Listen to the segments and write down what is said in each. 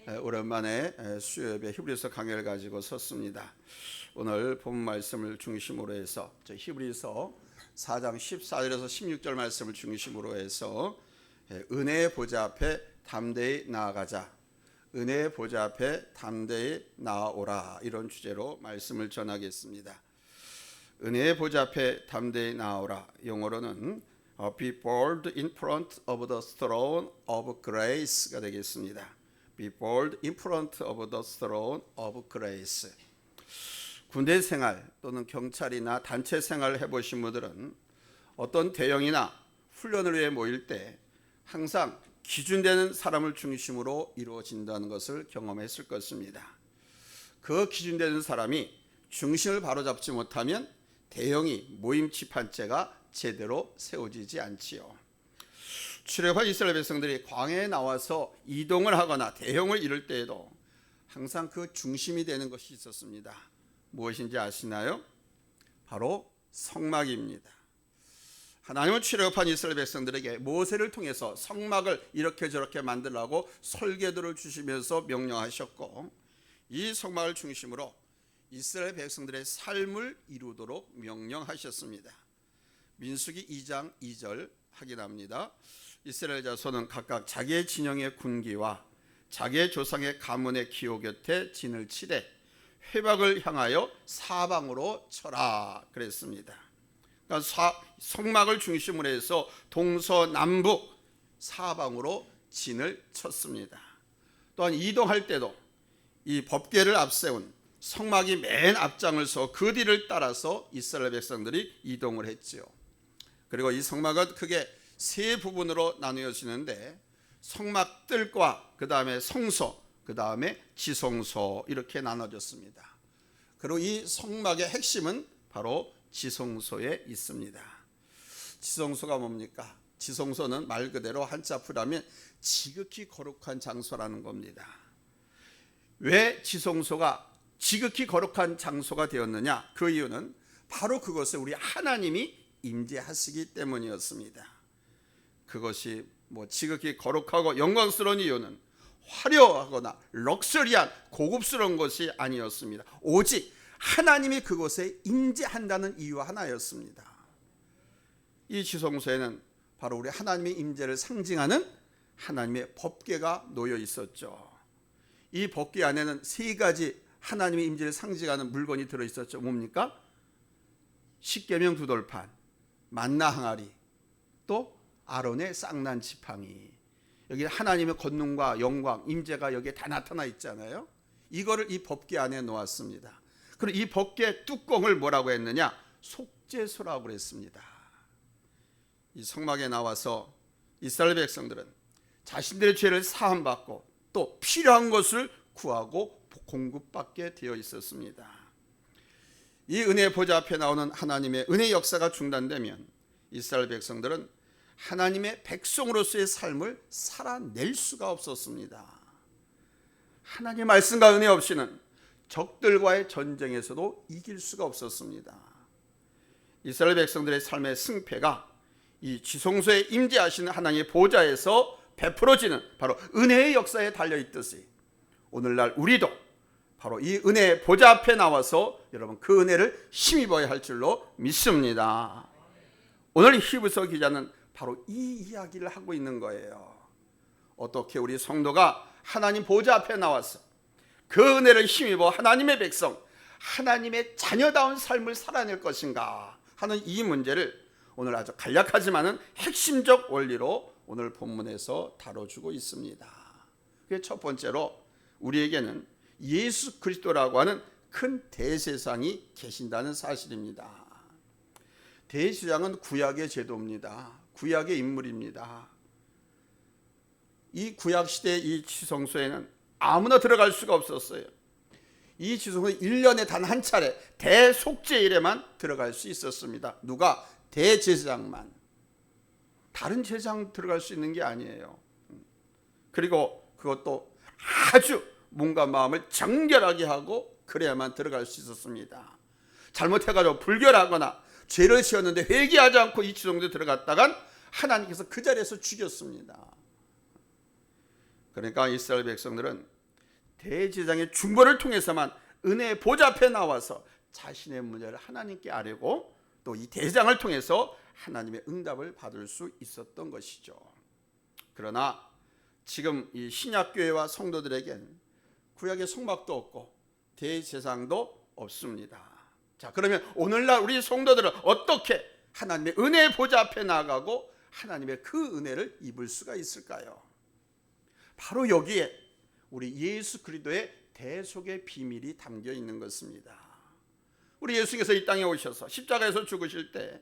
오랜만에 수요예배 히브리서 강해를 가지고 섰습니다. 오늘 본 말씀을 중심으로 해서 히브리서 4장 14절에서 16절 말씀을 중심으로 해서 은혜의 보좌 앞에 담대히 나아가자, 은혜의 보좌 앞에 담대히 나아오라, 이런 주제로 말씀을 전하겠습니다. 은혜의 보좌 앞에 담대히 나아오라, 영어로는 Be bold in front of the throne of grace가 되겠습니다. Be bold in front of the throne of grace. 군대 생활 또는 경찰이나 단체 생활을 해보신 분들은 어떤 대형이나 훈련을 위해 모일 때 항상 기준되는 사람을 중심으로 이루어진다는 것을 경험했을 것입니다. 그 기준되는 사람이 중심을 바로잡지 못하면 대형이 모임 집합체가 제대로 세워지지 않지요. 출애굽한 이스라엘 백성들이 광야에 나와서 이동을 하거나 대형을 이룰 때에도 항상 그 중심이 되는 것이 있었습니다. 무엇인지 아시나요? 바로 성막입니다. 하나님은 출애굽한 이스라엘 백성들에게 모세를 통해서 성막을 이렇게 저렇게 만들라고 설계도를 주시면서 명령하셨고, 이 성막을 중심으로 이스라엘 백성들의 삶을 이루도록 명령하셨습니다. 민수기 2장 2절 확인합니다. 이스라엘 자손은 각각 자기의 진영의 군기와 자기의 조상의 가문의 기호 곁에 진을 치되 회박을 향하여 사방으로 쳐라 그랬습니다. 그러니까 성막을 중심으로 해서 동서남북 사방으로 진을 쳤습니다. 또한 이동할 때도 이 법궤를 앞세운 성막이 맨 앞장을 서 그 뒤를 따라서 이스라엘 백성들이 이동을 했지요. 그리고 이 성막은 크게 세 부분으로 나누어지는데 성막 뜰과 그 다음에 성소, 그 다음에 지성소, 이렇게 나눠졌습니다. 그리고 이 성막의 핵심은 바로 지성소에 있습니다. 지성소가 뭡니까? 지성소는 말 그대로 한자풀이하면 지극히 거룩한 장소라는 겁니다. 왜 지성소가 지극히 거룩한 장소가 되었느냐? 그 이유는 바로 그것에 우리 하나님이 임재하시기 때문이었습니다. 그것이 지극히 거룩하고 영광스러운 이유는 화려하거나 럭셔리한 고급스러운 것이 아니었습니다. 오직 하나님이 그곳에 임재한다는 이유 하나였습니다. 이 지성소에는 바로 우리 하나님의 임재를 상징하는 하나님의 법궤가 놓여 있었죠. 이 법궤 안에는 세 가지 하나님의 임재를 상징하는 물건이 들어있었죠. 뭡니까? 십계명 두 돌판, 만나 항아리, 또 아론의 쌍난 지팡이. 여기 하나님의 권능과 영광, 임재가 여기에 다 나타나 있잖아요. 이거를 이 법궤 안에 놓았습니다. 그리고 이 법궤 뚜껑을 뭐라고 했느냐? 속죄소라고 그랬습니다. 이 성막에 나와서 이스라엘 백성들은 자신들의 죄를 사함받고 또 필요한 것을 구하고 공급받게 되어 있었습니다. 이 은혜의 보좌 앞에 나오는 하나님의 은혜 역사가 중단되면 이스라엘 백성들은 하나님의 백성으로서의 삶을 살아낼 수가 없었습니다. 하나님의 말씀과 은혜 없이는 적들과의 전쟁에서도 이길 수가 없었습니다. 이스라엘 백성들의 삶의 승패가 이 지성소에 임재하시는 하나님의 보좌에서 베풀어지는 바로 은혜의 역사에 달려있듯이 오늘날 우리도 바로 이 은혜의 보좌 앞에 나와서 여러분 그 은혜를 힘입어야 할 줄로 믿습니다. 오늘 히브리서 기자는 바로 이 이야기를 하고 있는 거예요. 어떻게 우리 성도가 하나님 보좌 앞에 나와서 그 은혜를 힘입어 하나님의 백성, 하나님의 자녀다운 삶을 살아낼 것인가 하는 이 문제를 오늘 아주 간략하지만은 핵심적 원리로 오늘 본문에서 다뤄주고 있습니다. 그게 첫 번째로 우리에게는 예수 그리스도라고 하는 큰 대제사장이 계신다는 사실입니다. 대제사장은 구약의 제도입니다. 구약의 인물입니다. 이 구약 시대의 이 지성소에는 아무나 들어갈 수가 없었어요. 이 지성소는 1년에 단 한 차례 대속죄일에만 들어갈 수 있었습니다. 누가? 대제사장만. 다른 제사장 들어갈 수 있는 게 아니에요. 그리고 그것도 아주 몸과 마음을 정결하게 하고 그래야만 들어갈 수 있었습니다. 잘못해가지고 불결하거나 죄를 지었는데 회개하지 않고 이 지성소에 들어갔다간 하나님께서 그 자리에서 죽였습니다. 그러니까 이스라엘 백성들은 대제사장의 중보를 통해서만 은혜의 보좌 앞에 나와서 자신의 문제를 하나님께 아뢰고 또 이 대제사장을 통해서 하나님의 응답을 받을 수 있었던 것이죠. 그러나 지금 이 신약교회와 성도들에겐 구약의 성막도 없고 대제사장도 없습니다. 자, 그러면 오늘날 우리 성도들은 어떻게 하나님의 은혜의 보좌 앞에 나아가고 하나님의 그 은혜를 입을 수가 있을까요? 바로 여기에 우리 예수 그리스도의 대속의 비밀이 담겨 있는 것입니다. 우리 예수께서 이 땅에 오셔서 십자가에서 죽으실 때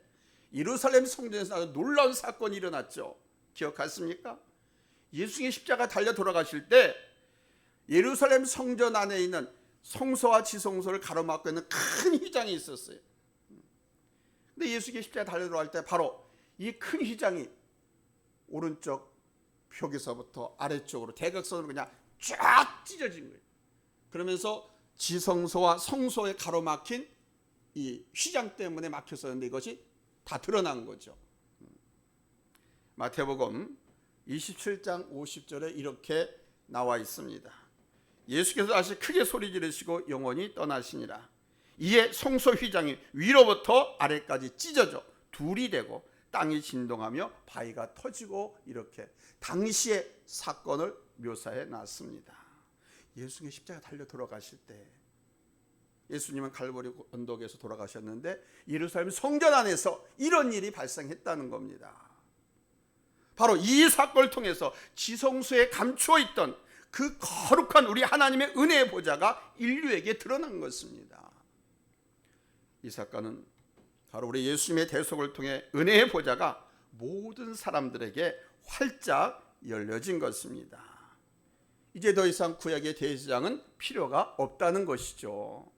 예루살렘 성전에서 아주 놀라운 사건이 일어났죠. 기억하십니까? 예수님이 십자가 달려 돌아가실 때 예루살렘 성전 안에 있는 성소와 지성소를 가로막고 있는 큰 휘장이 있었어요. 근데 예수님이 십자가 달려 돌아갈 때 바로 이 큰 휘장이 오른쪽 벽에서부터 아래쪽으로 대각선으로 그냥 쫙 찢어진 거예요. 그러면서 지성소와 성소에 가로막힌 이 휘장 때문에 막혔었는데 이것이 다 드러난 거죠. 마태복음 27장 50절에 이렇게 나와 있습니다. 예수께서 다시 크게 소리 지르시고 영원히 떠나시니라. 이에 성소 휘장이 위로부터 아래까지 찢어져 둘이 되고 땅이 진동하며 바위가 터지고 이렇게 당시의 사건을 묘사해 놨습니다. 예수님이 십자가 달려 돌아가실 때 예수님은 갈보리 언덕에서 돌아가셨는데 예루살렘 성전 안에서 이런 일이 발생했다는 겁니다. 바로 이 사건을 통해서 지성소에 감추어 있던 그 거룩한 우리 하나님의 은혜의 보좌가 인류에게 드러난 것입니다. 이 사건은 바로 우리 예수님의 대속을 통해 은혜의 보좌가 모든 사람들에게 활짝 열려진 것입니다. 이제 더 이상 구약의 대제사장은 필요가 없다는 것이죠.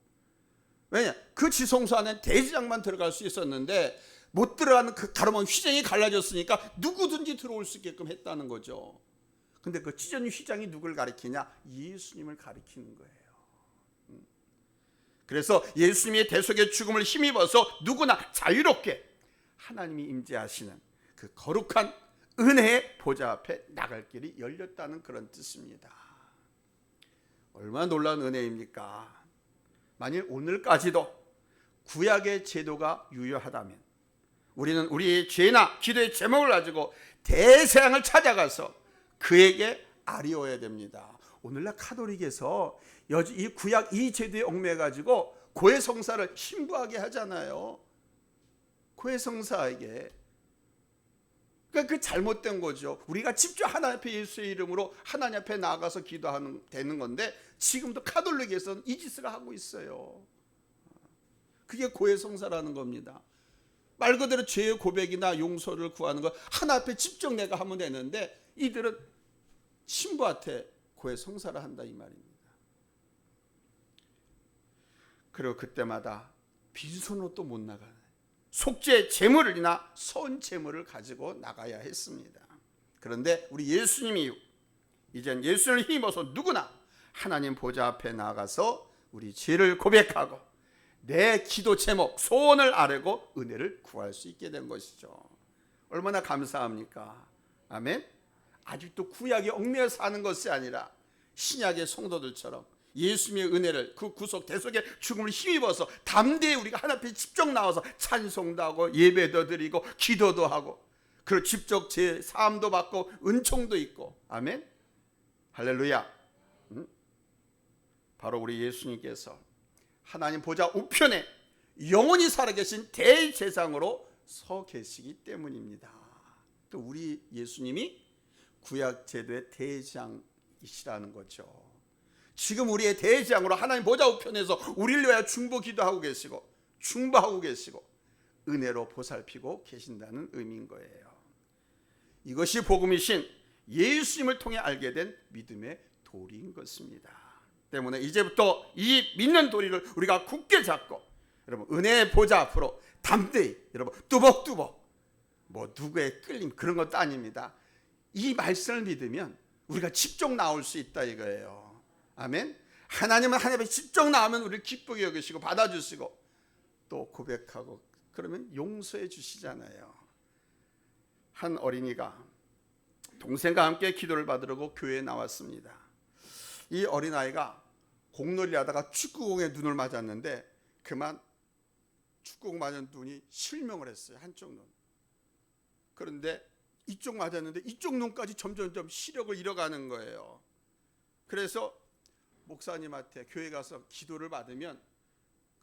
왜냐? 그 지성소 안에 대제사장만 들어갈 수 있었는데 못 들어가는 그 가로막 휘장이 갈라졌으니까 누구든지 들어올 수 있게끔 했다는 거죠. 근데 그 찢어진 휘장이 누굴 가리키냐? 예수님을 가리키는 거예요. 그래서 예수님의 대속의 죽음을 힘입어서 누구나 자유롭게 하나님이 임재하시는 그 거룩한 은혜의 보좌 앞에 나갈 길이 열렸다는 그런 뜻입니다. 얼마나 놀라운 은혜입니까? 만일 오늘까지도 구약의 제도가 유효하다면 우리는 우리의 죄나 기도의 제목을 가지고 대제사장을 찾아가서 그에게 아뢰어야 됩니다. 오늘날 카톨릭에서 이 구약 이 제도에 얽매가지고 고해성사를 신부하게 하잖아요. 고해성사에게. 그러니까 그 잘못된 거죠. 우리가 직접 하나님 앞에 예수의 이름으로 하나님 앞에 나아가서 기도하는 되는 건데 지금도 카톨릭에서는 이 짓을 하고 있어요. 그게 고해성사라는 겁니다. 말 그대로 죄의 고백이나 용서를 구하는 거 하나 앞에 직접 내가 하면 되는데 이들은 신부한테 고해성사를 한다 이 말입니다. 그리고 그때마다 빈손으로 또 못 나가요. 속죄 제물이나 선 제물을 가지고 나가야 했습니다. 그런데 우리 예수님이 이젠 예수를 힘입어서 누구나 하나님 보좌 앞에 나가서 우리 죄를 고백하고 내 기도 제목, 소원을 아뢰고 은혜를 구할 수 있게 된 것이죠. 얼마나 감사합니까? 아멘. 아직도 구약에 얽매여 사는 것이 아니라 신약의 성도들처럼 예수님의 은혜를 그 구속 대속의 죽음을 힘입어서 담대히 우리가 하나님 앞에 직접 나와서 찬송도 하고 예배도 드리고 기도도 하고 그리고 직접 제 사함도 받고 은총도 있고 아멘. 할렐루야. 바로 우리 예수님께서 하나님 보좌 우편에 영원히 살아계신 대제사장으로 서 계시기 때문입니다. 또 우리 예수님이 구약 제도의 대제사장이시라는 거죠. 지금 우리의 대제사장으로 하나님 보좌 우편에서 우리를 위하여 중보 기도하고 계시고 중보하고 계시고 은혜로 보살피고 계신다는 의미인 거예요. 이것이 복음이신 예수님을 통해 알게 된 믿음의 도리인 것입니다. 때문에 이제부터 이 믿는 도리를 우리가 굳게 잡고 여러분 은혜의 보좌 앞으로 담대히 여러분 뚜벅뚜벅 뭐 누구의 끌림 그런 것도 아닙니다. 이 말씀을 믿으면 우리가 직접 나올 수 있다 이거예요. 아멘. 하나님은 하나님 앞에 직접 나오면 우리를 기쁘게 여기시고 받아주시고 또 고백하고 그러면 용서해 주시잖아요. 한 어린이가 동생과 함께 기도를 받으려고 교회에 나왔습니다. 이 어린아이가 공놀이 하다가 축구공에 눈을 맞았는데 그만 축구공 맞은 눈이 실명을 했어요. 한쪽 눈. 그런데 이쪽 맞았는데 이쪽 눈까지 점점점 시력을 잃어가는 거예요. 그래서 목사님한테 교회 가서 기도를 받으면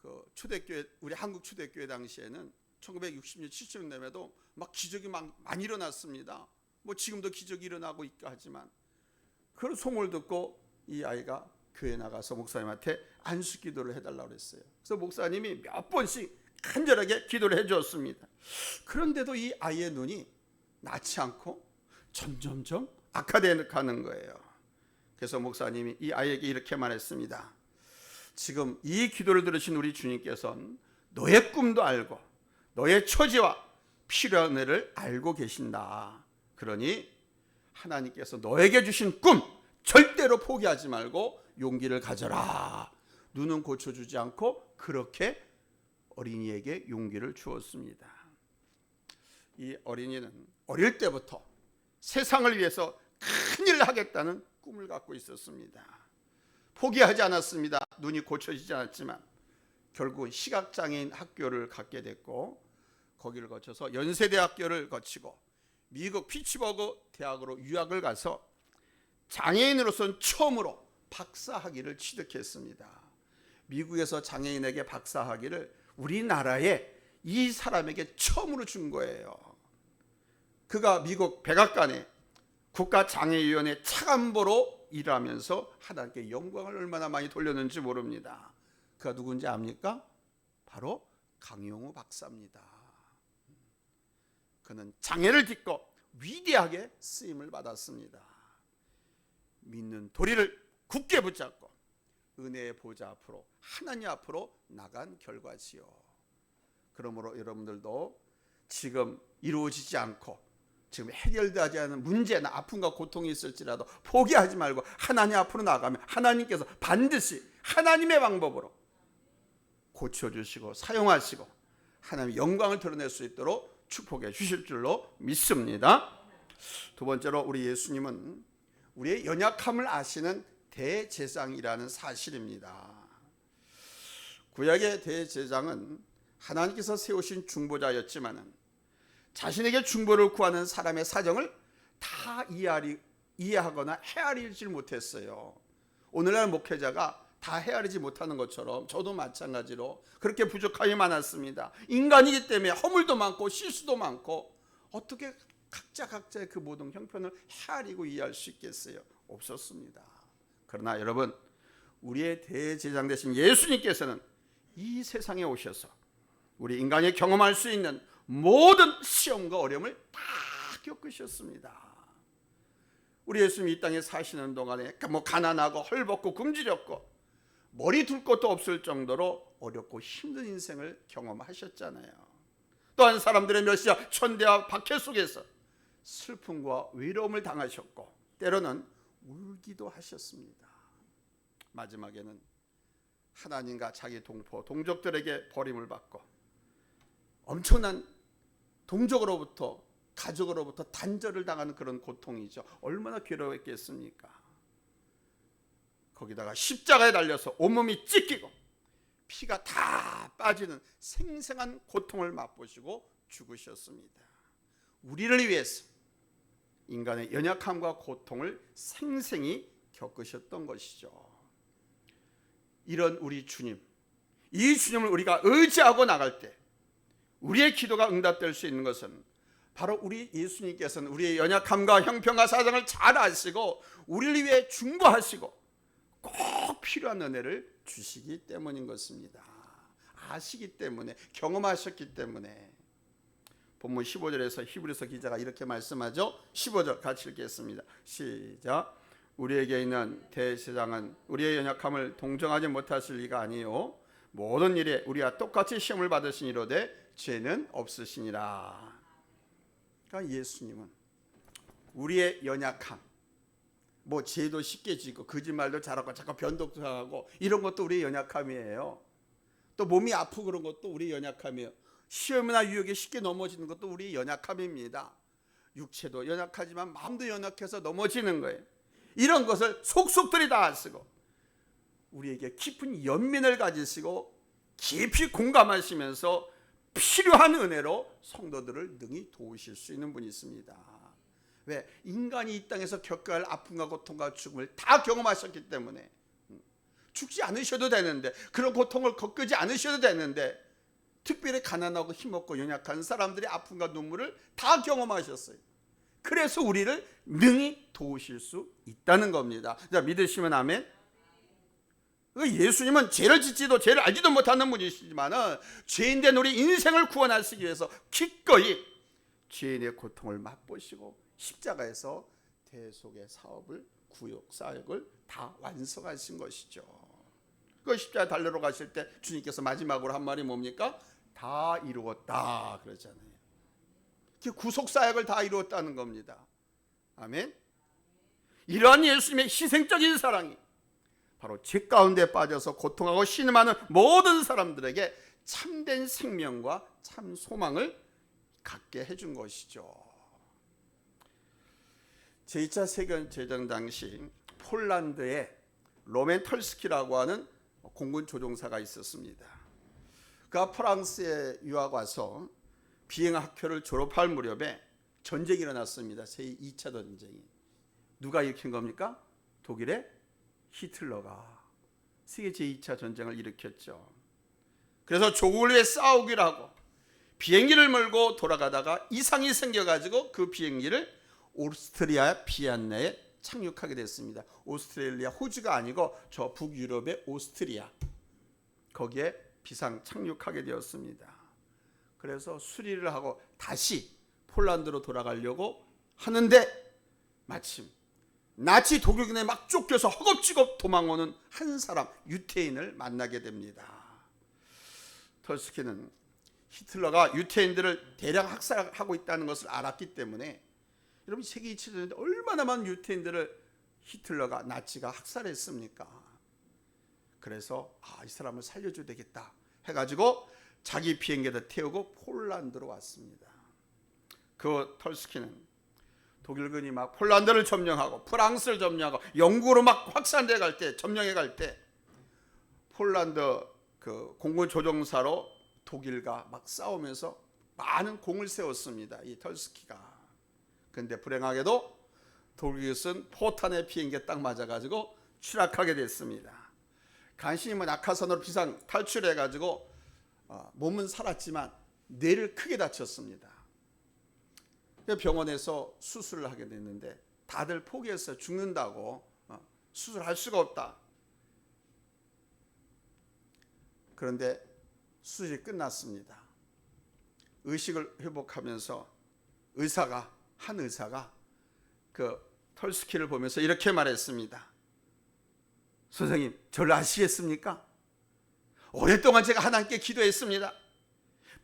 그 초대교회, 우리 한국 초대교회 당시에는 1960년 70년대에도 막 기적이 많이 일어났습니다. 뭐 지금도 기적이 일어나고 있고 하지만 그런 소문을 듣고 이 아이가 교회 나가서 목사님한테 안수 기도를 해달라고 그랬어요. 그래서 목사님이 몇 번씩 간절하게 기도를 해주었습니다. 그런데도 이 아이의 눈이 낫지 않고 점점점 악화되어 가는 거예요. 그래서 목사님이 이 아이에게 이렇게 말했습니다. 지금 이 기도를 들으신 우리 주님께서는 너의 꿈도 알고 너의 처지와 필요한 애를 알고 계신다. 그러니 하나님께서 너에게 주신 꿈 절대로 포기하지 말고 용기를 가져라. 눈은 고쳐주지 않고 그렇게 어린이에게 용기를 주었습니다. 이 어린이는 어릴 때부터 세상을 위해서 큰일을 하겠다는 꿈을 갖고 있었습니다. 포기하지 않았습니다. 눈이 고쳐지지 않았지만 결국은 시각장애인 학교를 갖게 됐고 거기를 거쳐서 연세대학교를 거치고 미국 피츠버그 대학으로 유학을 가서 장애인으로서는 처음으로 박사학위를 취득했습니다. 미국에서 장애인에게 박사학위를 우리나라에 이 사람에게 처음으로 준 거예요. 그가 미국 백악관에 국가장애위원회 차관보로 일하면서 하나님께 영광을 얼마나 많이 돌렸는지 모릅니다. 그가 누군지 압니까? 바로 강용우 박사입니다. 그는 장애를 딛고 위대하게 쓰임을 받았습니다. 믿는 도리를 굳게 붙잡고 은혜의 보좌 앞으로 하나님 앞으로 나간 결과지요. 그러므로 여러분들도 지금 이루어지지 않고 지금 해결되지 않은 문제나 아픔과 고통이 있을지라도 포기하지 말고 하나님 앞으로 나가면 하나님께서 반드시 하나님의 방법으로 고쳐주시고 사용하시고 하나님의 영광을 드러낼 수 있도록 축복해 주실 줄로 믿습니다. 두 번째로 우리 예수님은 우리의 연약함을 아시는 대제사장이라는 사실입니다. 구약의 대제사장은 하나님께서 세우신 중보자였지만 자신에게 중보를 구하는 사람의 사정을 다 이해하거나 헤아리지 못했어요. 오늘날 목회자가 다 헤아리지 못하는 것처럼 저도 마찬가지로 그렇게 부족함이 많았습니다. 인간이기 때문에 허물도 많고 실수도 많고 어떻게 각자의 그 모든 형편을 헤아리고 이해할 수 있겠어요? 없었습니다. 그러나 여러분, 우리의 대제사장 되신 예수님께서는 이 세상에 오셔서 우리 인간이 경험할 수 있는 모든 시험과 어려움을 다 겪으셨습니다. 우리 예수님이 이 땅에 사시는 동안에 가난하고 헐벗고 굶주렸고 머리 둘 것도 없을 정도로 어렵고 힘든 인생을 경험하셨잖아요. 또한 사람들의 멸시와 천대와 박해 속에서 슬픔과 외로움을 당하셨고 때로는 울기도 하셨습니다. 마지막에는 하나님과 자기 동포 동족들에게 버림을 받고 엄청난 동족으로부터 가족으로부터 단절을 당하는 그런 고통이죠. 얼마나 괴로웠겠습니까? 거기다가 십자가에 달려서 온몸이 찢기고 피가 다 빠지는 생생한 고통을 맛보시고 죽으셨습니다. 우리를 위해서 인간의 연약함과 고통을 생생히 겪으셨던 것이죠. 이런 우리 주님, 이 주님을 우리가 의지하고 나갈 때 우리의 기도가 응답될 수 있는 것은 바로 우리 예수님께서는 우리의 연약함과 형편과 사정을 잘 아시고 우리를 위해 중보하시고 꼭 필요한 은혜를 주시기 때문인 것입니다. 아시기 때문에, 경험하셨기 때문에. 본문 15절에서 히브리서 기자가 이렇게 말씀하죠. 15절 같이 읽겠습니다. 시작. 우리에게 있는 대제사장은 우리의 연약함을 동정하지 못하실 리가 아니요 모든 일에 우리와 똑같이 시험을 받으시니로되 죄는 없으시니라. 그러니까 예수님은 우리의 연약함, 뭐 죄도 쉽게 지고 거짓말도 잘하고 자꾸 변덕도 하고 이런 것도 우리의 연약함이에요. 또 몸이 아프고 그런 것도 우리의 연약함이에요. 시험이나 유혹에 쉽게 넘어지는 것도 우리의 연약함입니다. 육체도 연약하지만 마음도 연약해서 넘어지는 거예요. 이런 것을 속속들이 다 쓰고 우리에게 깊은 연민을 가지시고 깊이 공감하시면서 필요한 은혜로 성도들을 능히 도우실 수 있는 분이 있습니다. 왜? 인간이 이 땅에서 겪어야 할 아픔과 고통과 죽음을 다 경험하셨기 때문에 죽지 않으셔도 되는데, 그런 고통을 겪지 않으셔도 되는데, 특별히 가난하고 힘없고 연약한 사람들의 아픔과 눈물을 다 경험하셨어요. 그래서 우리를 능히 도우실 수 있다는 겁니다. 자, 믿으시면 아멘. 예수님은 죄를 짓지도 죄를 알지도 못하는 분이시지만 죄인된 우리 인생을 구원하시기 위해서 기꺼이 죄인의 고통을 맛보시고 십자가에서 대속의 사업을, 구역 사역을 다 완성하신 것이죠. 그 십자가 달려러 가실 때 주님께서 마지막으로 한 말이 뭡니까? 다 이루었다 그러잖아요. 그 구속 사역을 다 이루었다는 겁니다. 아멘. 이러한 예수님의 희생적인 사랑이 바로 죄 가운데 빠져서 고통하고 신음하는 모든 사람들에게 참된 생명과 참 소망을 갖게 해준 것이죠. 제2차 세계대전 당시 폴란드에 로멘 털스키라고 하는 공군 조종사가 있었습니다. 그가 프랑스에 유학 와서 비행학교를 졸업할 무렵에 전쟁이 일어났습니다. 제2차 전쟁이. 누가 일으킨 겁니까? 독일의 히틀러가 세계 제2차 전쟁을 일으켰죠. 그래서 조국을 위해 싸우기로 하고 비행기를 몰고 돌아가다가 이상이 생겨가지고 그 비행기를 오스트리아 비엔나에 착륙하게 됐습니다. 오스트레일리아, 호주가 아니고 저 북유럽의 오스트리아, 거기에 비상 착륙하게 되었습니다. 그래서 수리를 하고 다시 폴란드로 돌아가려고 하는데 마침 나치 독일군에 막 쫓겨서 허겁지겁 도망오는 한 사람, 유태인을 만나게 됩니다. 털스키는 히틀러가 유태인들을 대량 학살하고 있다는 것을 알았기 때문에, 여러분 세계 2차 전쟁 때 얼마나 많은 유태인들을 히틀러가, 나치가 학살했습니까? 그래서 이 사람을 살려줘야 되겠다 해가지고 자기 비행기에다 태우고 폴란드로 왔습니다. 그 털스키는 독일군이 막 폴란드를 점령하고 프랑스를 점령하고 영국으로 막 확산돼 갈 때, 점령해 갈 때 폴란드 그 공군 조종사로 독일과 막 싸우면서 많은 공을 세웠습니다. 이 털스키가. 그런데 불행하게도 독일이 쓴 포탄의 비행기에 딱 맞아가지고 추락하게 됐습니다. 간신히 낙하산으로 비상 탈출해가지고 몸은 살았지만 뇌를 크게 다쳤습니다. 병원에서 수술을 하게 됐는데 다들 포기했어요. 죽는다고, 수술할 수가 없다. 그런데 수술이 끝났습니다. 의식을 회복하면서 한 의사가 그 털스키를 보면서 이렇게 말했습니다. 선생님, 저를 아시겠습니까? 오랫동안 제가 하나님께 기도했습니다.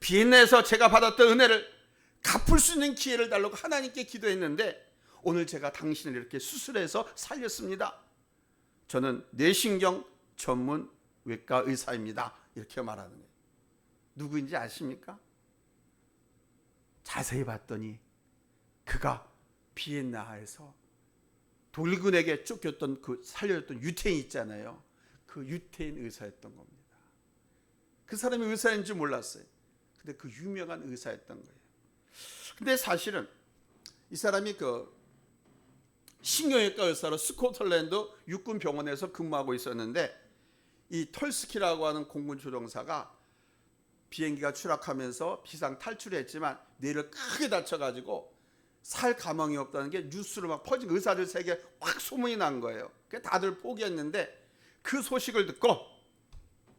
비엔나에서 제가 받았던 은혜를 갚을 수 있는 기회를 달라고 하나님께 기도했는데 오늘 제가 당신을 이렇게 수술해서 살렸습니다. 저는 뇌신경 전문 외과 의사입니다. 이렇게 말하는 거예요. 누구인지 아십니까? 자세히 봤더니 그가 비엔나에서 독일군에게 쫓겼던 그 살려줬던 유태인 있잖아요. 그 유태인 의사였던 겁니다. 그 사람이 의사인 줄 몰랐어요. 근데 그 유명한 의사였던 거예요. 근데 사실은 이 사람이 그 신경외과 의사로 스코틀랜드 육군 병원에서 근무하고 있었는데, 이 털스키라고 하는 공군 조종사가 비행기가 추락하면서 비상 탈출했지만 뇌를 크게 다쳐가지고 살 가망이 없다는 게 뉴스로 막 퍼진, 의사들 세계에 확 소문이 난 거예요. 그래서 다들 포기했는데 그 소식을 듣고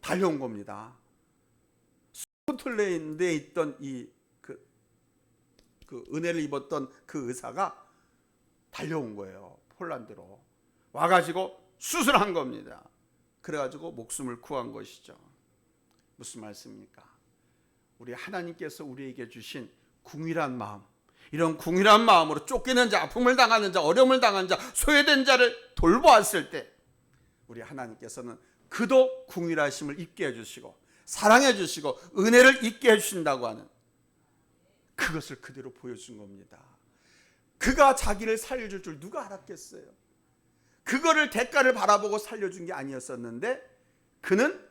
달려온 겁니다. 스코틀랜드에 있던 그 은혜를 입었던 그 의사가 달려온 거예요. 폴란드로 와가지고 수술한 겁니다. 그래가지고 목숨을 구한 것이죠. 무슨 말씀입니까? 우리 하나님께서 우리에게 주신 궁일한 마음, 이런 궁일한 마음으로 쫓기는 자, 아픔을 당하는 자, 어려움을 당한 자, 소외된 자를 돌보았을 때 우리 하나님께서는 그도 궁일하심을 입게 해주시고 사랑해 주시고 은혜를 입게 해주신다고 하는, 그것을 그대로 보여준 겁니다. 그가 자기를 살려줄 줄 누가 알았겠어요? 그거를 대가를 바라보고 살려준 게 아니었었는데 그는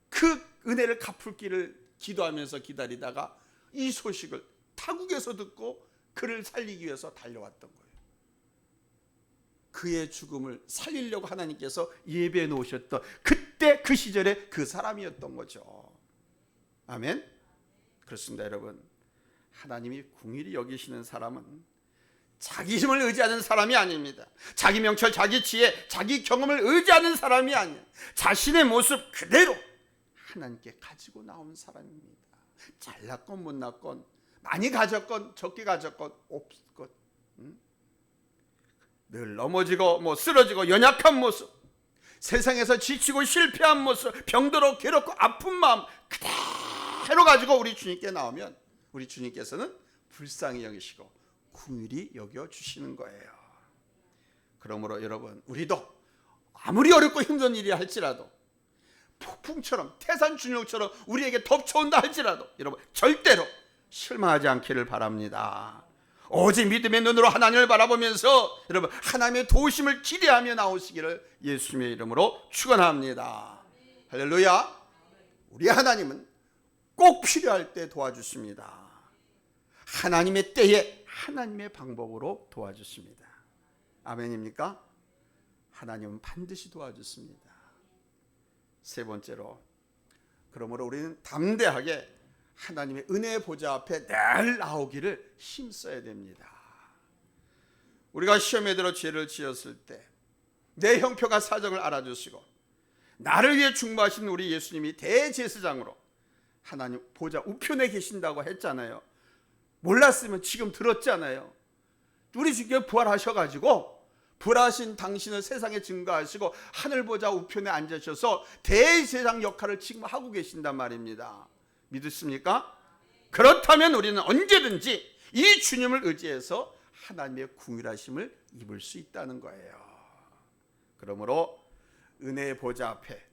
그 은혜를 갚을 길을 기도하면서 기다리다가 이 소식을 타국에서 듣고 그를 살리기 위해서 달려왔던 거예요. 그의 죽음을 살리려고 하나님께서 예배해 놓으셨던 그때 그 시절에 그 사람이었던 거죠. 아멘. 그렇습니다. 여러분, 하나님이 궁일이 여기시는 사람은 자기 힘을 의지하는 사람이 아닙니다. 자기 명철, 자기 지혜, 자기 경험을 의지하는 사람이 아니에요. 자신의 모습 그대로 하나님께 가지고 나온 사람입니다. 잘났건 못났건, 많이 가졌건 적게 가졌건 없건, 늘 넘어지고 쓰러지고 연약한 모습, 세상에서 지치고 실패한 모습, 병들어 괴롭고 아픈 마음 그대로 가지고 우리 주님께 나오면 우리 주님께서는 불쌍히 여기시고 긍휼히 여겨주시는 거예요. 그러므로 여러분, 우리도 아무리 어렵고 힘든 일이 할지라도, 폭풍처럼 태산준용처럼 우리에게 덮쳐온다 할지라도 여러분 절대로 실망하지 않기를 바랍니다. 오직 믿음의 눈으로 하나님을 바라보면서 여러분 하나님의 도우심을 기대하며 나오시기를 예수님의 이름으로 축원합니다. 할렐루야. 우리 하나님은 꼭 필요할 때 도와주십니다. 하나님의 때에 하나님의 방법으로 도와주십니다. 아멘입니까? 하나님은 반드시 도와주십니다. 세 번째로, 그러므로 우리는 담대하게 하나님의 은혜의 보좌 앞에 늘 나오기를 힘써야 됩니다. 우리가 시험에 들어 죄를 지었을 때 내 형편과 사정을 알아주시고 나를 위해 중보하신 우리 예수님이 대제사장으로 하나님 보좌 우편에 계신다고 했잖아요. 몰랐으면 지금 들었잖아요. 우리 주께 부활하셔가지고 부활하신 당신을 세상에 증거하시고 하늘 보좌 우편에 앉으셔서 대제사장 역할을 지금 하고 계신단 말입니다. 믿으십니까? 그렇다면 우리는 언제든지 이 주님을 의지해서 하나님의 긍휼하심을 입을 수 있다는 거예요. 그러므로 은혜의 보좌 앞에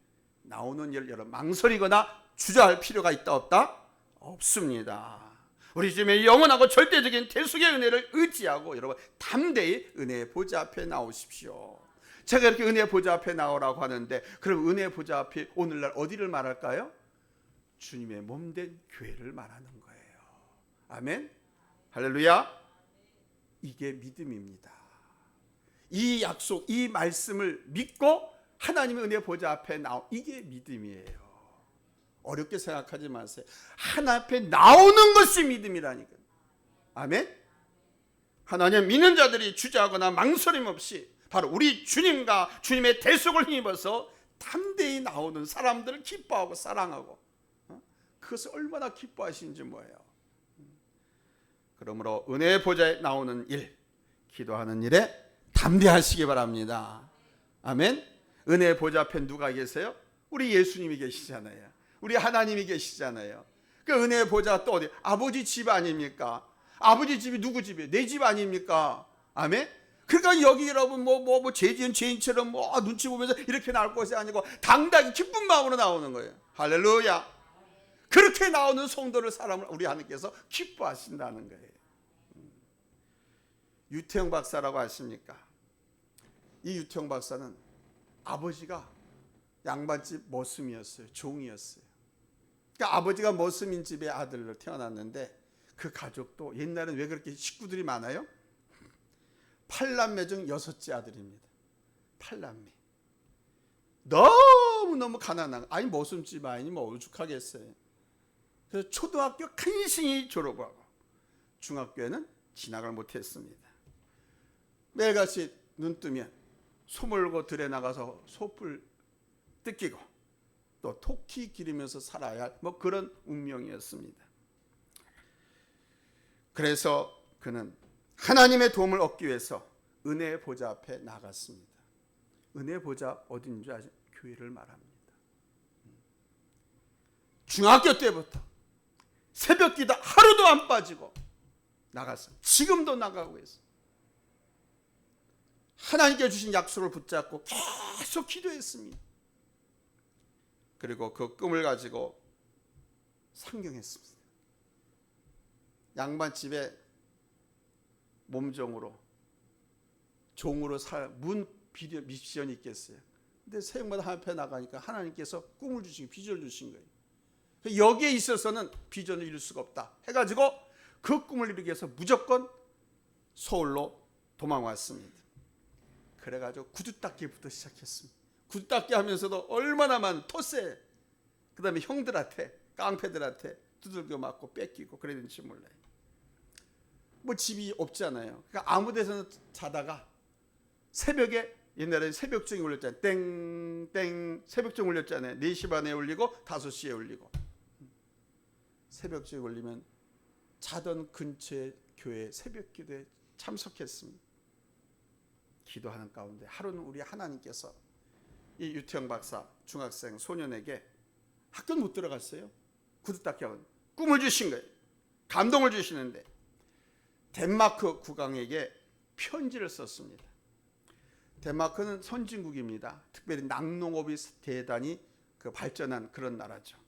나오는 일 여러분 망설이거나 주저할 필요가 있다 없다? 없습니다. 우리 주님의 영원하고 절대적인 대속의 은혜를 의지하고 여러분 담대히 은혜의 보좌 앞에 나오십시오. 제가 이렇게 은혜의 보좌 앞에 나오라고 하는데 그럼 은혜의 보좌 앞에 오늘날 어디를 말할까요? 주님의 몸된 교회를 말하는 거예요. 아멘. 할렐루야. 이게 믿음입니다. 이 약속, 이 말씀을 믿고 하나님의 은혜 보좌 앞에 이게 믿음이에요. 어렵게 생각하지 마세요. 하나님 앞에 나오는 것이 믿음이라니까요. 아멘. 하나님 믿는 자들이 주저하거나 망설임 없이 바로 우리 주님과 주님의 대속을 힘입어서 담대히 나오는 사람들을 기뻐하고 사랑하고 그것을 얼마나 기뻐하시는지 뭐예요. 그러므로 은혜의 보좌에 나오는 일, 기도하는 일에 담대하시기 바랍니다. 아멘. 은혜의 보좌 앞에 누가 계세요? 우리 예수님이 계시잖아요. 우리 하나님이 계시잖아요. 그 은혜의 보좌가 또 어디? 아버지 집 아닙니까? 아버지 집이 누구 집이에요? 내 집 아닙니까? 아멘. 그러니까 여기 여러분 죄 지은 죄인처럼 눈치 보면서 이렇게 나올 것이 아니고 당당히 기쁜 마음으로 나오는 거예요. 할렐루야. 그렇게 나오는 성도를 사람을 우리 하나님께서 기뻐하신다는 거예요. 유태영 박사라고 아십니까? 이 유태영 박사는 아버지가 양반집 머슴이었어요. 종이었어요. 그러니까 아버지가 머슴인 집의 아들로 태어났는데 그 가족도 옛날에는 왜 그렇게 식구들이 많아요? 8남매 중 6째 아들입니다. 8남매. 너무너무 가난한, 아니 머슴집 아니니 뭐 오죽하겠어요. 그래서 초등학교 간신히 졸업하고 중학교에는 진학을 못했습니다. 매일같이 눈 뜨면 소몰고 들에 나가서 소뿔 뜯기고 또 토끼 기르면서 살아야 할 그런 운명이었습니다. 그래서 그는 하나님의 도움을 얻기 위해서 은혜의 보좌 앞에 나갔습니다. 은혜의 보좌 어딘지 아시죠? 교회를 말합니다. 중학교 때부터 새벽 기도 하루도 안 빠지고 나갔어요. 지금도 나가고 있어요. 하나님께 주신 약속을 붙잡고 계속 기도했습니다. 그리고 그 꿈을 가지고 상경했습니다. 양반집에 몸종으로 종으로 문 미션이 있겠어요? 근데 새벽마다 하나님 앞에 나가니까 하나님께서 꿈을 주시고 비전을 주신 거예요. 여기에 있어서는 비전을 이룰 수가 없다 해가지고 그 꿈을 이루기 위해서 무조건 서울로 도망왔습니다. 그래가지고 구두 닦기부터 시작했습니다. 구두 닦기 하면서도 얼마나 많은 토세, 그 다음에 형들한테, 깡패들한테 두들겨 맞고 뺏기고 그랬는지 몰라요. 뭐 집이 없잖아요. 그러니까 아무 데서나 자다가 새벽에, 옛날에 새벽종이 울렸잖아요. 땡땡 새벽종 울렸잖아요. 4시 반에 울리고 5시에 울리고. 새벽종이 울리면 자던 근처의 교회 새벽 기도에 참석했습니다. 기도하는 가운데 하루는 우리 하나님께서 이 유태영 박사 중학생 소년에게 학교는 못 들어갔어요. 구두 닦기 하고 꿈을 주신 거예요. 감동을 주시는데 덴마크 국왕에게 편지를 썼습니다. 덴마크는 선진국입니다. 특별히 낙농업이 대단히 발전한 그런 나라죠.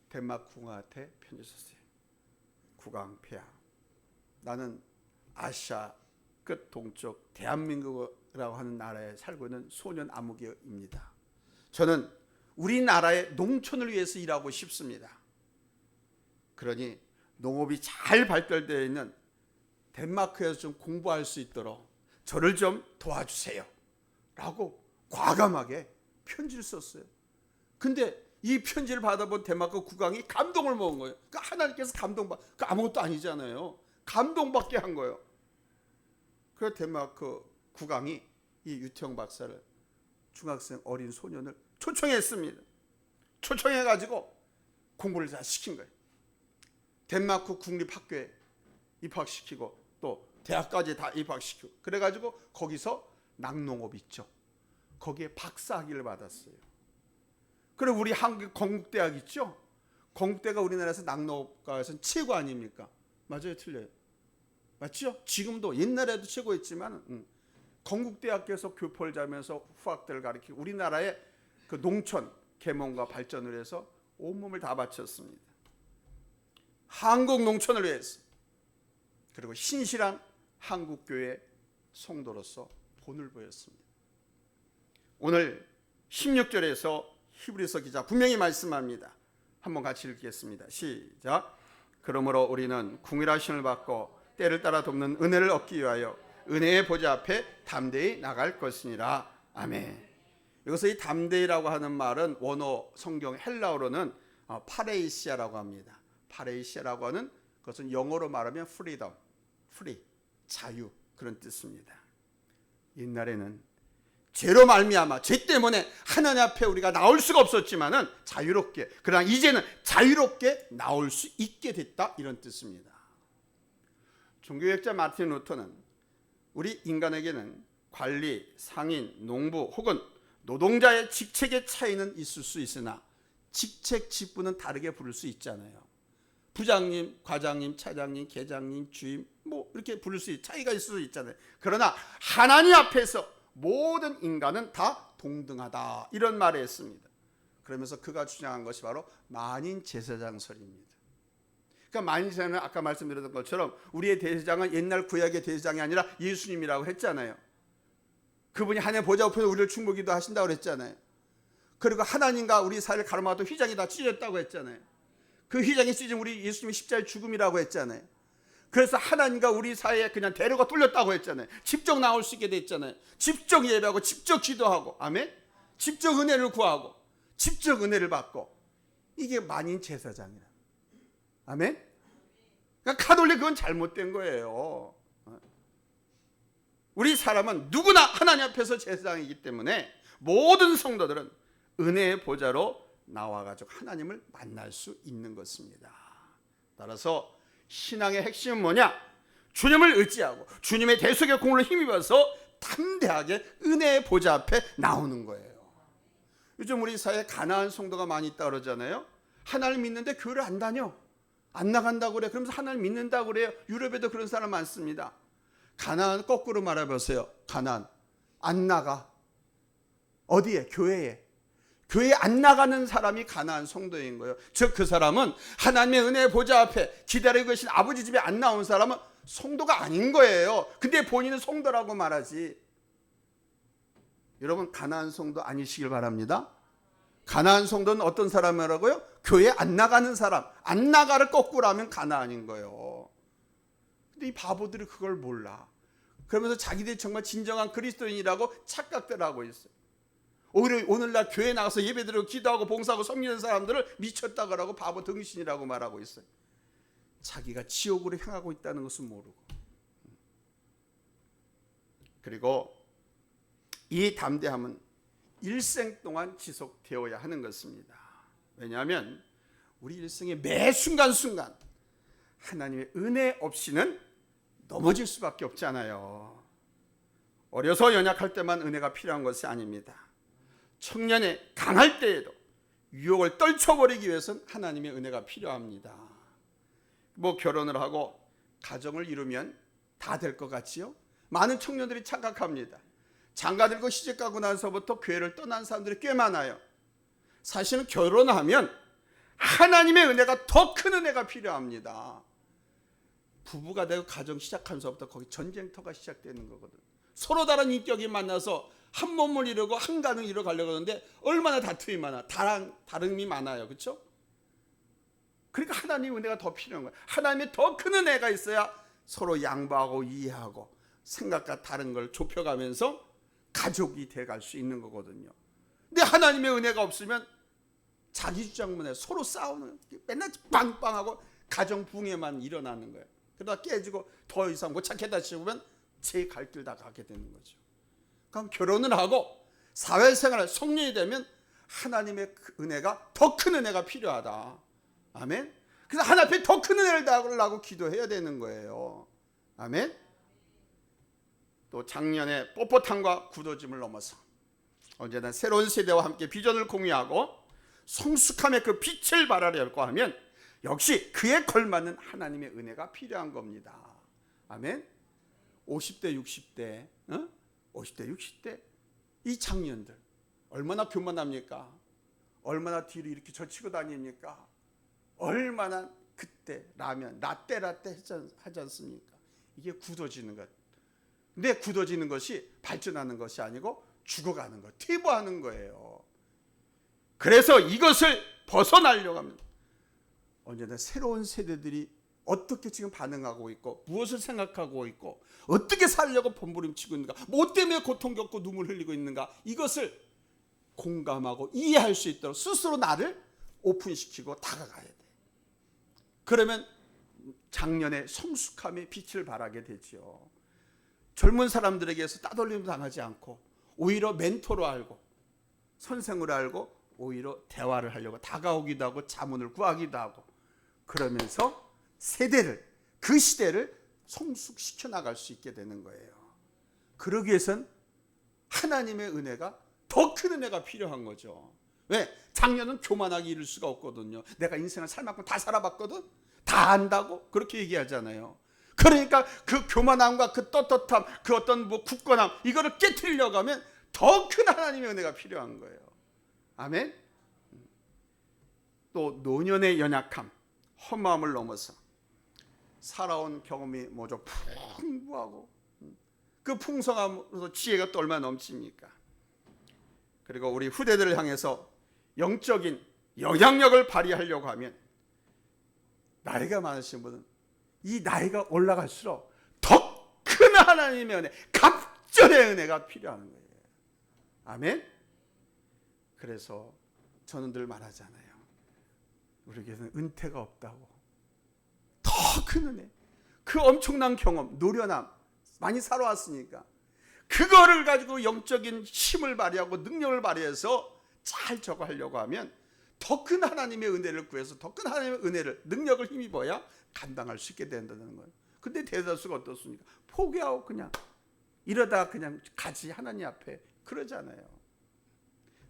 덴마크 국왕한테 편지 썼어요. 국왕 폐하, 나는 아시아 끝 동쪽 대한민국이라고 하는 나라에 살고 있는 소년 아무개입니다. 저는 우리나라의 농촌을 위해서 일하고 싶습니다. 그러니 농업이 잘 발달되어 있는 덴마크에서 좀 공부할 수 있도록 저를 좀 도와주세요 라고 과감하게 편지를 썼어요. 근데 이 편지를 받아본 덴마크 국왕이 감동을 먹은 거예요. 그러니까 하나님께서 아무것도 아니잖아요. 감동받게 한 거예요. 그래서 덴마크 국왕이 이 유태영 박사를, 중학생 어린 소년을 초청했습니다. 초청해가지고 공부를 다 시킨 거예요. 덴마크 국립학교에 입학시키고 또 대학까지 다 입학시키고, 그래가지고 거기서 낙농업 있죠. 거기에 박사학위를 받았어요. 그리고 우리 한국 건국대학 있죠. 건국대가 우리나라에서 낙농업과에서는 최고 아닙니까? 맞아요, 틀려요? 맞죠? 지금도 옛날에도 최고였지만 건국대학교에서 교포를 자면서 후학들을 가르치고 우리나라의 그 농촌 계몽과 발전을 해서 온몸을 다 바쳤습니다. 한국 농촌을 위해서. 그리고 신실한 한국교회 성도로서 본을 보였습니다. 오늘 16절에서 히브리서 기자 분명히 말씀합니다. 한번 같이 읽겠습니다. 시작. 그러므로 우리는 궁일하심을 받고 때를 따라 돕는 은혜를 얻기 위하여 은혜의 보좌 앞에 담대히 나갈 것이니라. 아멘. 여기서 이 담대히라고 하는 말은 원어 성경 헬라어로는 파레이시아라고 합니다. 파레이시아라고 하는 것은 영어로 말하면 freedom, free, 자유, 그런 뜻입니다. 옛날에는 죄로 말미암아 죄 때문에 하나님 앞에 우리가 나올 수가 없었지만은 자유롭게, 그러나 이제는 자유롭게 나올 수 있게 됐다, 이런 뜻입니다. 종교学자 마틴 루터는 우리 인간에게는 관리, 상인, 농부 혹은 노동자의 직책의 차이는 있을 수 있으나 직책, 직분은 다르게 부를 수 있잖아요. 부장님, 과장님, 차장님, 계장님, 주임, 뭐 이렇게 부를 수 차이가 있을 수 있잖아요. 그러나 하나님 앞에서 모든 인간은 다 동등하다, 이런 말을 했습니다. 그러면서 그가 주장한 것이 바로 만인 제사장설입니다. 그러니까 만인 제사장은 아까 말씀드렸던 것처럼 우리의 대제사장은 옛날 구약의 대제사장이 아니라 예수님이라고 했잖아요. 그분이 하나님 보좌 앞에서 우리를 충분기도 하신다고 했잖아요. 그리고 하나님과 우리 사이를 가로막았던 휘장이 다 찢어졌다고 했잖아요. 그 휘장이 찢은 우리 예수님이 십자가의 죽음이라고 했잖아요. 그래서 하나님과 우리 사이에 그냥 대로가 뚫렸다고 했잖아요. 직접 나올 수 있게 됐잖아요. 직접 예배하고 직접 기도하고, 아멘. 직접 은혜를 구하고 직접 은혜를 받고, 이게 만인 제사장이라. 아멘. 그러니까 가톨릭 그건 잘못된 거예요. 우리 사람은 누구나 하나님 앞에서 제사장이기 때문에 모든 성도들은 은혜의 보좌로 나와가지고 하나님을 만날 수 있는 것입니다. 따라서 신앙의 핵심은 뭐냐? 주님을 의지하고 주님의 대속의 공로를 힘입어서 담대하게 은혜의 보좌 앞에 나오는 거예요. 요즘 우리 사회에 가난한 성도가 많이 있다 그러잖아요. 하나님을 믿는데 교회를 안 다녀, 안 나간다고 그래. 그러면서 하나님을 믿는다고 그래요. 유럽에도 그런 사람 많습니다. 가난 거꾸로 말해보세요. 가난 안 나가. 어디에? 교회에. 교회에 안 나가는 사람이 가난한 성도인 거예요. 즉 그 사람은 하나님의 은혜의 보좌 앞에 기다리고 계신 아버지 집에 안 나온 사람은 성도가 아닌 거예요. 근데 본인은 성도라고 말하지. 여러분 가나안 성도 아니시길 바랍니다. 가나안 성도는 어떤 사람이라고요? 교회 안 나가는 사람. 안 나가를 거꾸로 하면 가나안인 거예요. 근데 이 바보들이 그걸 몰라. 그러면서 자기들이 정말 진정한 그리스도인이라고 착각들 하고 있어요. 오히려 오늘날 교회 나가서 예배드리고 기도하고 봉사하고 섬기는 사람들을 미쳤다 그러고 바보 등신이라고 말하고 있어요. 자기가 지옥으로 향하고 있다는 것을 모르고. 그리고 이 담대함은 일생 동안 지속되어야 하는 것입니다. 왜냐하면 우리 일생의 매 순간순간 하나님의 은혜 없이는 넘어질 수밖에 없잖아요. 어려서 연약할 때만 은혜가 필요한 것이 아닙니다. 청년에 강할 때에도 유혹을 떨쳐버리기 위해서는 하나님의 은혜가 필요합니다. 뭐 결혼을 하고 가정을 이루면 다 될 것 같지요? 많은 청년들이 착각합니다. 장가 들고 시집 가고 나서부터 교회를 떠난 사람들이 꽤 많아요. 사실은 결혼하면 하나님의 은혜가 더 큰 은혜가 필요합니다. 부부가 되고 가정 시작하면서부터 거기 전쟁터가 시작되는 거거든. 서로 다른 인격이 만나서 한 몸을 이루고 한 가정을 이루어가려고 하는데 얼마나 다툼이 많아. 다름이 많아요. 그렇죠? 그러니까 하나님의 은혜가 더 필요한 거예요. 하나님의 더 큰 은혜가 있어야 서로 양보하고 이해하고 생각과 다른 걸 좁혀가면서 가족이 돼갈 수 있는 거거든요. 근데 하나님의 은혜가 없으면 자기 주장문에 서로 싸우는, 맨날 빵빵하고 가정 붕괴만 일어나는 거예요. 그러다 깨지고 더 이상 못 찾겠다 싶으면 제 갈 길 다 가게 되는 거죠. 그럼 결혼을 하고 사회생활을 성년이 되면 하나님의 은혜가 더 큰 은혜가 필요하다. 아멘. 그래서 하나님 앞에 더 큰 은혜를 달라고 기도해야 되는 거예요. 아멘. 또 작년에 뻣뻣함과 굳어짐을 넘어서 언제나 새로운 세대와 함께 비전을 공유하고 성숙함의 그 빛을 발하려고 하면 역시 그에 걸맞는 하나님의 은혜가 필요한 겁니다. 아멘. 50대 60대 50대 60대 이 청년들 얼마나 교만합니까? 얼마나 뒤로 이렇게 젖히고 다닙니까? 얼마나 그때 라면 라떼 하지 않습니까? 이게 굳어지는 것. 근데 굳어지는 것이 발전하는 것이 아니고 죽어가는 것, 퇴보하는 거예요. 그래서 이것을 벗어나려고 하면 언제나 새로운 세대들이 어떻게 지금 반응하고 있고 무엇을 생각하고 있고 어떻게 살려고 몸부림치고 있는가, 뭐 때문에 고통 겪고 눈물 흘리고 있는가, 이것을 공감하고 이해할 수 있도록 스스로 나를 오픈시키고 다가가야 돼. 그러면 작년에 성숙함의 빛을 발하게 되죠. 젊은 사람들에게서 따돌림 당하지 않고 오히려 멘토로 알고 선생으로 알고 오히려 대화를 하려고 다가오기도 하고 자문을 구하기도 하고 그러면서 세대를, 그 시대를 성숙시켜 나갈 수 있게 되는 거예요. 그러기 위해선 하나님의 은혜가 더 큰 은혜가 필요한 거죠. 왜? 작년은 교만하게 이룰 수가 없거든요. 내가 인생을 살 만큼 다 살아봤거든. 다 안다고 그렇게 얘기하잖아요. 그러니까 그 교만함과 그 떳떳함, 그 어떤 뭐 굳건함, 이거를 깨트리려고 하면 더 큰 하나님의 은혜가 필요한 거예요. 아멘. 또 노년의 연약함, 험함을 넘어서 살아온 경험이 뭐죠? 풍부하고 그 풍성함으로서 지혜가 또 얼마나 넘칩니까? 그리고 우리 후대들을 향해서 영적인 영향력을 발휘하려고 하면 나이가 많으신 분은 이 나이가 올라갈수록 더 큰 하나님의 은혜, 갑절의 은혜가 필요한 거예요. 아멘. 그래서 저는 늘 말하잖아요. 우리에게는 은퇴가 없다고. 더 큰 은혜, 그 엄청난 경험, 노련함 많이 살아왔으니까 그거를 가지고 영적인 힘을 발휘하고 능력을 발휘해서 잘 저거 하려고 하면 더 큰 하나님의 은혜를 구해서 더 큰 하나님의 은혜를, 능력을 힘입어야 감당할 수 있게 된다는 거예요. 근데 대다수가 어떻습니까? 포기하고 그냥 이러다 그냥 가지, 하나님 앞에 그러잖아요.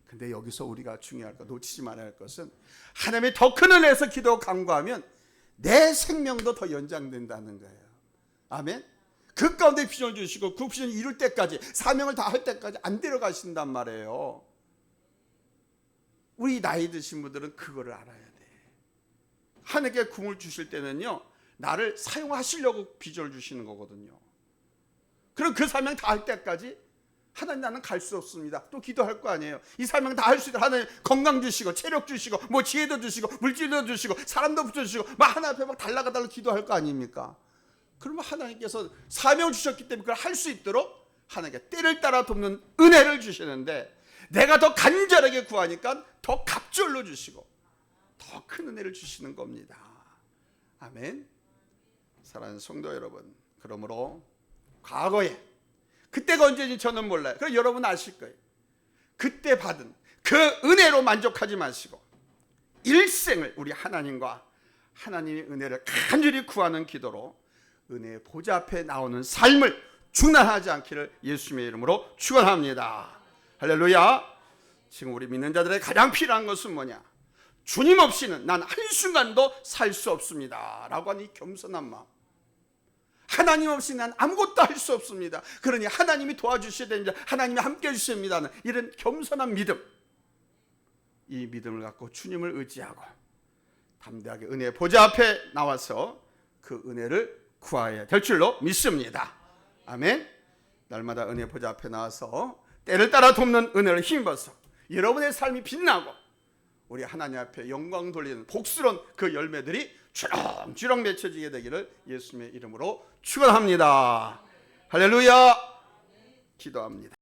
근데 여기서 우리가 중요할 것, 놓치지 말아야 할 것은 하나님의 더 큰 은혜에서 기도 간구하면 내 생명도 더 연장된다는 거예요. 아멘. 그 가운데 비전을 주시고 그 비전을 이룰 때까지, 사명을 다 할 때까지 안 데려가신단 말이에요. 우리 나이 드신 분들은 그거를 알아야 돼. 하나님께 궁을 주실 때는요, 나를 사용하시려고 비전을 주시는 거거든요. 그럼 그 사명 다 할 때까지 하나님 나는 갈 수 없습니다. 또 기도할 거 아니에요. 이 사명 다 할 수 있도록 하나님 건강 주시고 체력 주시고 뭐 지혜도 주시고 물질도 주시고 사람도 붙여주시고 막 하나님 앞에 막 달라가 기도할 거 아닙니까? 그러면 하나님께서 사명 주셨기 때문에 그걸 할 수 있도록 하나님께 때를 따라 돕는 은혜를 주시는데, 내가 더 간절하게 구하니까 더 갑절로 주시고 더 큰 은혜를 주시는 겁니다. 아멘. 사랑하는 성도 여러분, 그러므로 과거에 그때가 언제인지 저는 몰라요. 그럼 여러분 아실 거예요. 그때 받은 그 은혜로 만족하지 마시고 일생을 우리 하나님과 하나님의 은혜를 간절히 구하는 기도로 은혜의 보좌 앞에 나오는 삶을 중단하지 않기를 예수님의 이름으로 축원합니다. 할렐루야. 지금 우리 믿는 자들의 가장 필요한 것은 뭐냐? 주님 없이는 난 한순간도 살 수 없습니다 라고 하는 이 겸손한 마음. 하나님 없이 난 아무것도 할 수 없습니다. 그러니 하나님이 도와주셔야 됩니다. 하나님이 함께 해주셔야 됩니다. 이런 겸손한 믿음, 이 믿음을 갖고 주님을 의지하고 담대하게 은혜의 보좌 앞에 나와서 그 은혜를 구해야 될 줄로 믿습니다. 아멘. 날마다 은혜의 보좌 앞에 나와서 때를 따라 돕는 은혜를 힘입어서 여러분의 삶이 빛나고 우리 하나님 앞에 영광 돌리는 복스러운 그 열매들이 주렁주렁 맺혀지게 되기를 예수님의 이름으로 축원합니다. 할렐루야. 기도합니다.